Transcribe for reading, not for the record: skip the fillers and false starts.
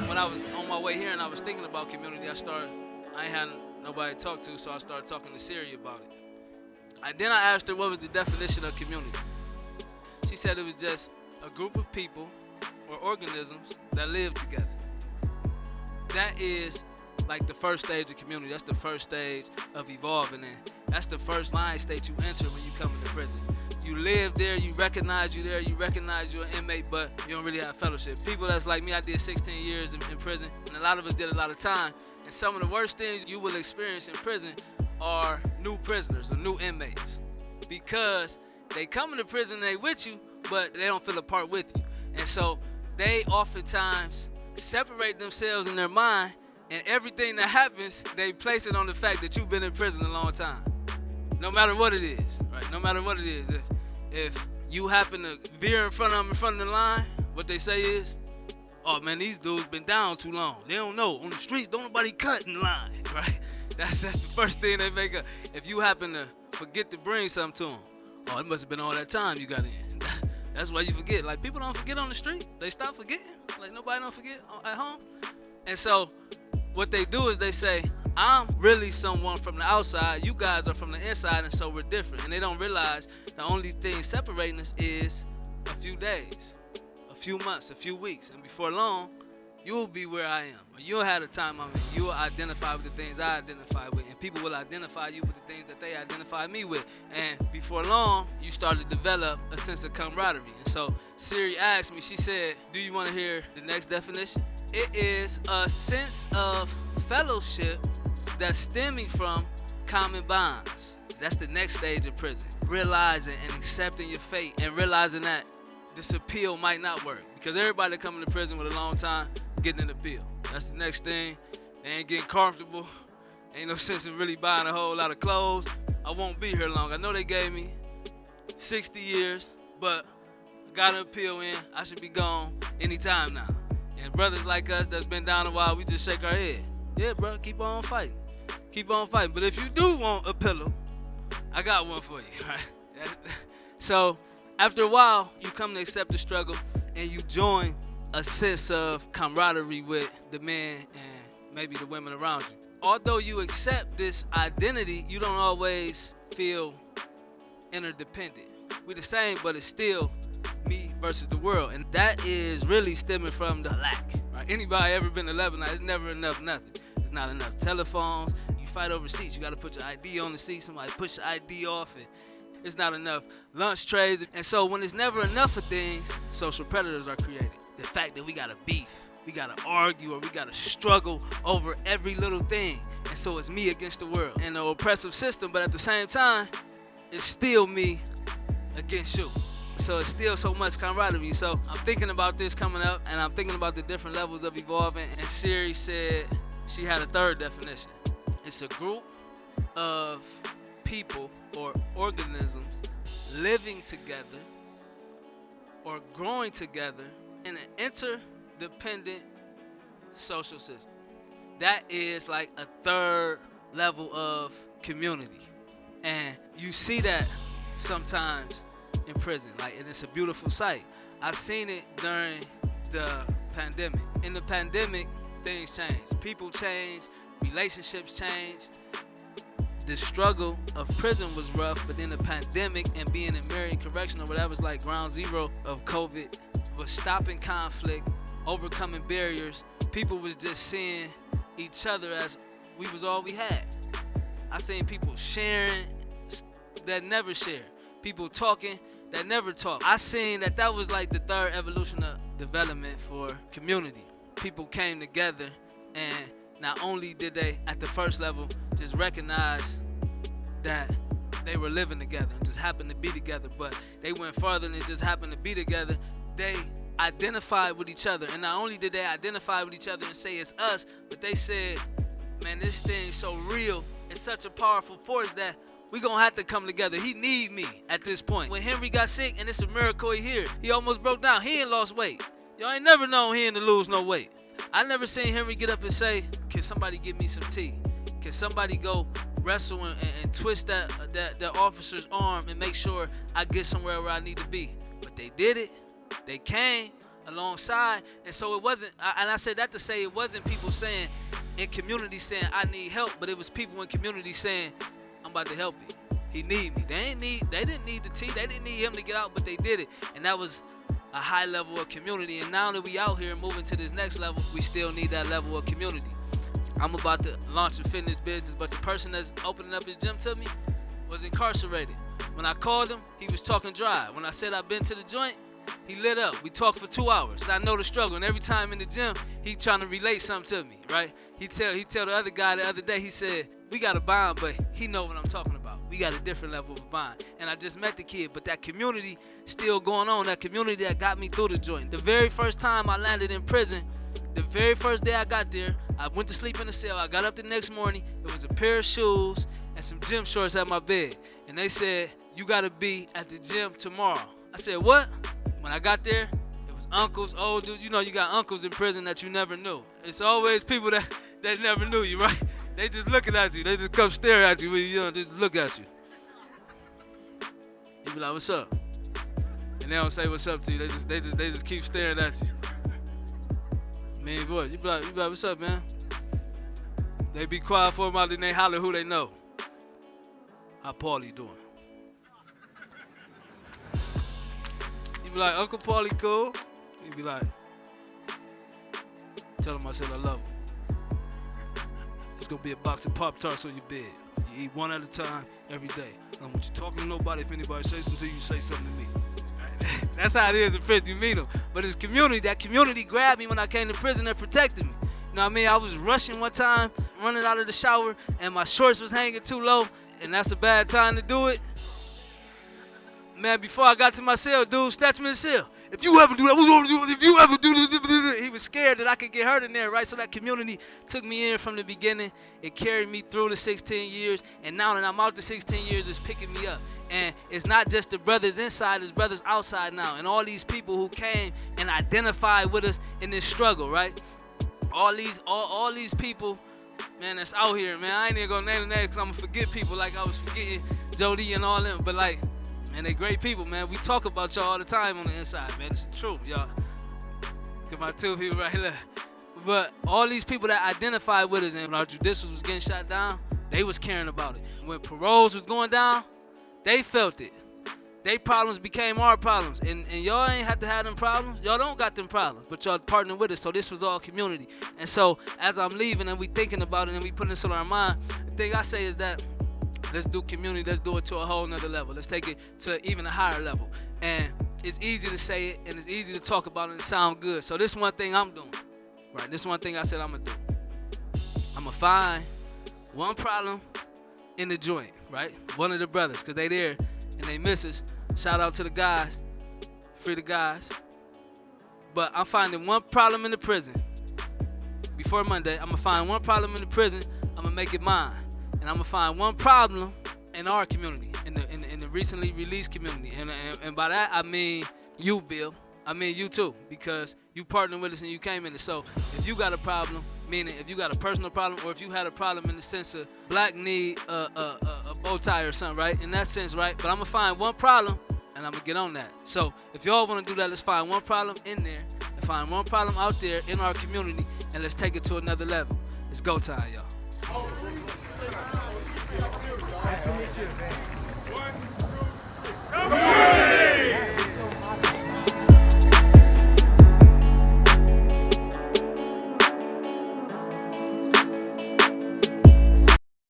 When I was on my way here and I was thinking about community, I ain't had nobody to talk to, so I started talking to Siri about it. Then I asked her what was the definition of community. She said it was just a group of people or organisms that live together. That is like the first stage of community. That's the first stage of evolving in. That's the first mind state you enter when you come into prison. You live there, you recognize you there, you recognize you're an inmate, but you don't really have fellowship. People that's like me, I did 16 years in prison, and a lot of us did a lot of time. And some of the worst things you will experience in prison are new prisoners or new inmates, because they come into prison and they with you, but they don't feel a part with you. And so they oftentimes separate themselves in their mind, and everything that happens, they place it on the fact that you've been in prison a long time. No matter what it is, right? No matter what it is. If you happen to veer in front of them in front of the line, what they say is, oh man, these dudes been down too long. They don't know. On the streets, don't nobody cut in line, right? That's the first thing they make up. If you happen to forget to bring something to them, oh, it must have been all that time you got in. That's why you forget. Like, people don't forget on the street. They stop forgetting. Like, nobody don't forget at home. And so what they do is they say, I'm really someone from the outside, you guys are from the inside, and so we're different. And they don't realize the only thing separating us is a few days, a few months, a few weeks. And before long, you'll be where I am. Or you'll have the time I'm in. You'll identify with the things I identify with. And people will identify you with the things that they identify me with. And before long, you start to develop a sense of camaraderie. And so Siri asked me, she said, do you want to hear the next definition? It is a sense of fellowship that's stemming from common bonds. That's the next stage of prison. Realizing and accepting your fate and realizing that this appeal might not work. Because everybody that coming to prison with a long time getting an appeal. That's the next thing. They ain't getting comfortable. Ain't no sense in really buying a whole lot of clothes. I won't be here long. I know they gave me 60 years, but I got an appeal in. I should be gone anytime now. And brothers like us that's been down a while, we just shake our head. Yeah, bro, keep on fighting. Keep on fighting. But if you do want a pillow, I got one for you, right? So after a while, you come to accept the struggle and you join a sense of camaraderie with the men and maybe the women around you. Although you accept this identity, you don't always feel interdependent. We're the same, but it's still me versus the world. And that is really stemming from the lack. Right? Anybody ever been to Lebanon, it's never enough nothing. It's not enough telephones. You fight over seats. You got to put your ID on the seat. Somebody push your ID off, and it's not enough lunch trays. And so when it's never enough of things, social predators are created. The fact that we got to beef, we got to argue, or we got to struggle over every little thing. And so it's me against the world. And the oppressive system, but at the same time, it's still me against you. So it's still so much camaraderie. So I'm thinking about this coming up, and I'm thinking about the different levels of evolving. And Siri said she had a third definition. It's a group of people or organisms living together or growing together in an interdependent social system. That is like a third level of community. And you see that sometimes in prison, like, and it's a beautiful sight. I've seen it during the pandemic. In the pandemic, things changed. People changed, relationships changed. The struggle of prison was rough, but then the pandemic and being in Marion Correctional, where that was like ground zero of COVID, was stopping conflict, overcoming barriers. People was just seeing each other as we was all we had. I seen people sharing that never shared. People talking that never talk. I seen that was like the third evolution of development for community. People came together, and not only did they, at the first level, just recognize that they were living together and just happened to be together, but they went farther than just happened to be together. They identified with each other, and not only did they identify with each other and say it's us, but they said, man, this thing's so real, it's such a powerful force that we gonna have to come together. He need me at this point. When Henry got sick, and it's a miracle he here, he almost broke down. He ain't lost weight. Y'all ain't never known he ain't to lose no weight. I never seen Henry get up and say, can somebody give me some tea? Can somebody go wrestle and twist that officer's arm and make sure I get somewhere where I need to be? But they did it, They came alongside, and so it wasn't, and I said that to say it wasn't people saying in community saying I need help, but it was people in community saying I'm about to help you. He need me. They didn't need the T. They didn't need him to get out, but they did it, and that was a high level of community. And now that we out here moving to this next level, we still need that level of community. I'm about to launch a fitness business, but the person that's opening up his gym to me was incarcerated. When I called him, he was talking dry. When I said I've been to the joint, he lit up. We talked for 2 hours. I know the struggle, and every time in the gym, he trying to relate something to me, right? He tell the other guy the other day, he said, we got a bond, but he know what I'm talking about. We got a different level of bond. And I just met the kid, but that community still going on, that community that got me through the joint. The very first time I landed in prison, the very first day I got there, I went to sleep in the cell. I got up the next morning, it was a pair of shoes and some gym shorts at my bed. And they said, you gotta be at the gym tomorrow. I said, what? When I got there, it was uncles, old dudes. You know you got uncles in prison that you never knew. It's always people that never knew you, right? They just looking at you. They just come stare at you, just look at you. You be like, what's up? And they don't say what's up to you. They just keep staring at you. Man, boys, you be like, what's up, man? They be quiet for a while, then they holler who they know. How Paulie doing? You be like, Uncle Paulie cool? You be like, tell him I said I love him. It's gonna be a box of Pop-Tarts on your bed. You eat one at a time every day. I don't want you talking to nobody. If anybody says something to you, say something to me. That's how it is in prison. You meet them. But it's community. That community grabbed me when I came to prison and protected me. You know what I mean? I was rushing one time, running out of the shower, and my shorts was hanging too low, and that's a bad time to do it. Man, before I got to my cell, dude snatched me in the cell. If you ever do that, what's wrong with you? If you ever do this, he was scared that I could get hurt in there, right? So that community took me in from the beginning. It carried me through the 16 years, and now that I'm out the 16 years, it's picking me up. And it's not just the brothers inside, it's brothers outside now. And all these people who came and identified with us in this struggle, right? All these people, man, that's out here, man. I ain't even gonna name them because I'm gonna forget people like I was forgetting Jody and all them. But like, man, they great people, man. We talk about y'all all the time on the inside, man. It's the truth, y'all. Get my two people right there. But all these people that identified with us, and when our judicials was getting shot down, they was caring about it. When paroles was going down, they felt it. They problems became our problems. And y'all ain't have to have them problems. Y'all don't got them problems, but y'all partnering with us. So this was all community. And so as I'm leaving and we thinking about it and we putting this on our mind, the thing I say is that let's do community. Let's do it to a whole nother level. Let's take it to even a higher level. And it's easy to say it and it's easy to talk about it and sound good. So this one thing I'm doing, right? This one thing I said I'm gonna do. I'm gonna find one problem in the joint, right? One of the brothers, because they there and they miss us. Shout out to the guys. Free the guys. But I'm finding one problem in the prison. Before Monday, I'm gonna find one problem in the prison. I'm gonna make it mine. And I'm gonna find one problem in our community, in the recently released community. And by that, I mean you, Bill. I mean you too, because you partnered with us and you came in it. So if you got a problem, meaning if you got a personal problem, or if you had a problem in the sense of Black need a bow tie or something, right? In that sense, right? But I'm gonna find one problem and I'm gonna get on that. So if y'all wanna do that, let's find one problem in there and find one problem out there in our community and let's take it to another level. It's go time, y'all.